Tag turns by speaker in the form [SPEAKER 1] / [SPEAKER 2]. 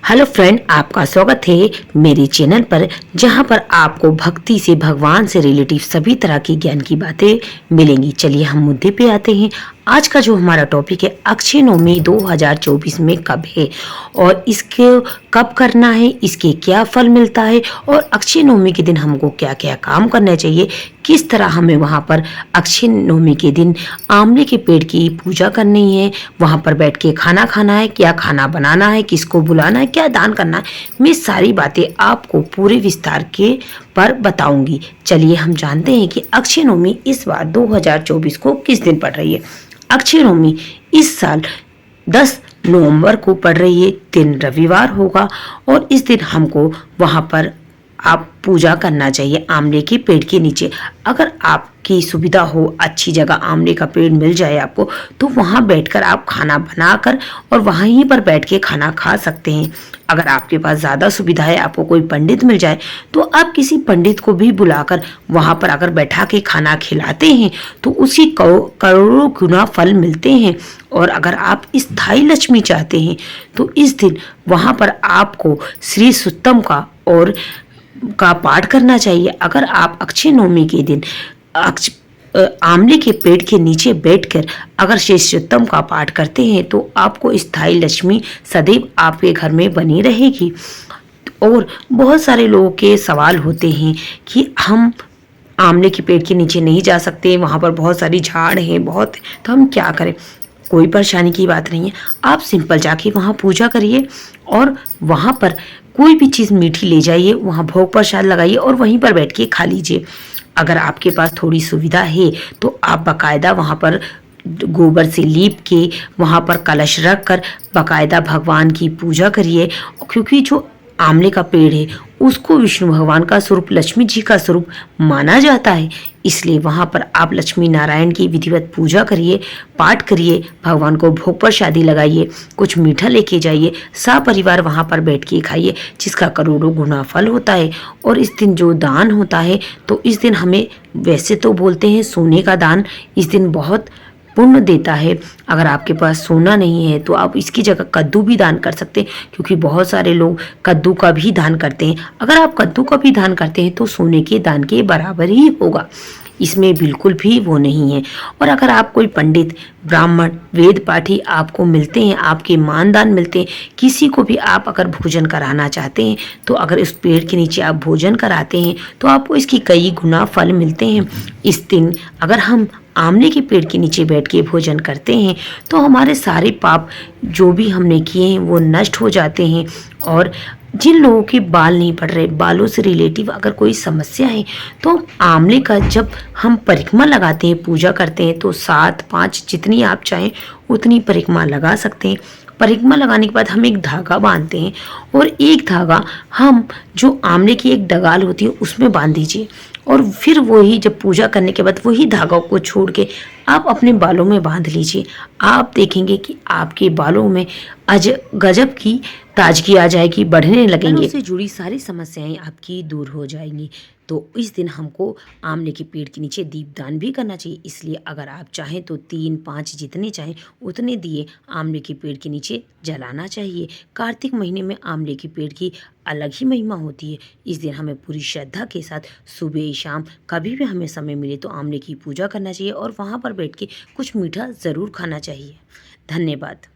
[SPEAKER 1] Hello friend, आपका स्वागत है मेरे चैनल पर, जहां पर आपको भक्ति से, भगवान से रिलेटिव सभी तरह की ज्ञान की बातें मिलेंगी। चलिए हम मुद्दे पे आते हैं। आज का जो हमारा टॉपिक है, अक्षय नवमी 2024 में कब है और इसके कब करना है, इसके क्या फल मिलता है और अक्षय नवमी के दिन हमको क्या क्या काम करना चाहिए, किस तरह हमें वहाँ पर अक्षय नवमी के दिन आंवले के पेड़ की पूजा करनी है, वहाँ पर बैठ के खाना खाना है, क्या खाना बनाना है, किसको बुलाना है, क्या दान करना है, मैं सारी बातें आपको पूरे विस्तार के पर बताऊंगी। चलिए हम जानते हैं कि अक्षय नवमी इस बार 2024 को किस दिन पड़ रही है। अक्षय नवमी इस साल 10 नवंबर को पड़ रही है, दिन रविवार होगा और इस दिन हमको वहाँ पर आप पूजा करना चाहिए आंवले के पेड़ के नीचे। अगर आपकी सुविधा हो, अच्छी जगह आंवले का पेड़ मिल जाए आपको, तो वहाँ बैठकर आप खाना बनाकर और वहीं पर बैठ के खाना खा सकते हैं। अगर आपके पास ज़्यादा सुविधा है, आपको कोई पंडित मिल जाए, तो आप किसी पंडित को भी बुलाकर वहाँ पर अगर बैठा के खाना खिलाते हैं तो उसी करोड़ों गुना फल मिलते हैं। और अगर आप स्थायी लक्ष्मी चाहते हैं तो इस दिन वहाँ पर आपको श्री सुत्तम का पाठ करना चाहिए। अगर आप अक्षय नवमी के दिन आंवले के पेड़ के नीचे बैठकर अगर श्री सुत्तम का पाठ करते हैं तो आपको स्थायी लक्ष्मी सदैव आपके घर में बनी रहेगी। और बहुत सारे लोगों के सवाल होते हैं कि हम आंवले के पेड़ के नीचे नहीं जा सकते, वहाँ पर बहुत सारी झाड़ हैं, बहुत, तो हम क्या करें। कोई परेशानी की बात नहीं है, आप सिंपल जाके वहाँ पूजा करिए और वहाँ पर कोई भी चीज़ मीठी ले जाइए, वहाँ भोग प्रसाद लगाइए और वहीं पर बैठ के खा लीजिए। अगर आपके पास थोड़ी सुविधा है तो आप बाकायदा वहाँ पर गोबर से लीप के वहाँ पर कलश रख कर बाकायदा भगवान की पूजा करिए। क्योंकि जो आंवले का पेड़ है उसको विष्णु भगवान का स्वरूप, लक्ष्मी जी का स्वरूप माना जाता है, इसलिए वहाँ पर आप लक्ष्मी नारायण की विधिवत पूजा करिए, पाठ करिए, भगवान को भोग प्रसादी लगाइए, कुछ मीठा लेके जाइए, परिवार वहाँ पर बैठ के खाइए, जिसका करोड़ों गुना फल होता है। और इस दिन जो दान होता है, तो इस दिन हमें, वैसे तो बोलते हैं सोने का दान इस दिन बहुत पुण्य देता है। अगर आपके पास सोना नहीं है तो आप इसकी जगह कद्दू भी दान कर सकते हैं, क्योंकि बहुत सारे लोग कद्दू का भी दान करते हैं। अगर आप कद्दू का भी दान करते हैं तो सोने के दान के बराबर ही होगा, इसमें बिल्कुल भी वो नहीं है। और अगर आप कोई पंडित, ब्राह्मण, वेद पाठी आपको मिलते हैं, आपके मानदान मिलते हैं, किसी को भी आप अगर भोजन कराना चाहते हैं, तो अगर इस पेड़ के नीचे आप भोजन कराते हैं तो आपको इसकी कई गुना फल मिलते हैं। इस दिन अगर हम आंवले के पेड़ के नीचे बैठ के भोजन करते हैं तो हमारे सारे पाप जो भी हमने किए हैं वो नष्ट हो जाते हैं। और जिन लोगों के बाल नहीं पड़ रहे, बालों से रिलेटिव अगर कोई समस्या है, तो आंवले का जब हम परिक्रमा लगाते हैं, पूजा करते हैं, तो 7, 5 जितनी आप चाहें उतनी परिक्रमा लगा सकते हैं। परिक्रमा लगाने के बाद हम एक धागा बांधते हैं और एक धागा हम जो आंवले की एक डगाल होती है उसमें बांध दीजिए और फिर वही जब पूजा करने के बाद वही धागा को छोड़ के आप अपने बालों में बांध लीजिए। आप देखेंगे कि आपके बालों में गजब की ताजगी आ जाएगी, बढ़ने लगेंगे, से जुड़ी सारी समस्याएं आपकी दूर हो जाएंगी। तो इस दिन हमको आंवले के पेड़ के नीचे दीपदान भी करना चाहिए। इसलिए अगर आप चाहें तो 3, 5 जितने चाहें उतने दिए आंवले के पेड़ के नीचे जलाना चाहिए। कार्तिक महीने में आंवले के पेड़ की अलग ही महिमा होती है। इस दिन हमें पूरी श्रद्धा के साथ सुबह शाम कभी भी हमें समय मिले तो आंवले की पूजा करना चाहिए और वहाँ पर बैठ के कुछ मीठा ज़रूर खाना चाहिए। धन्यवाद।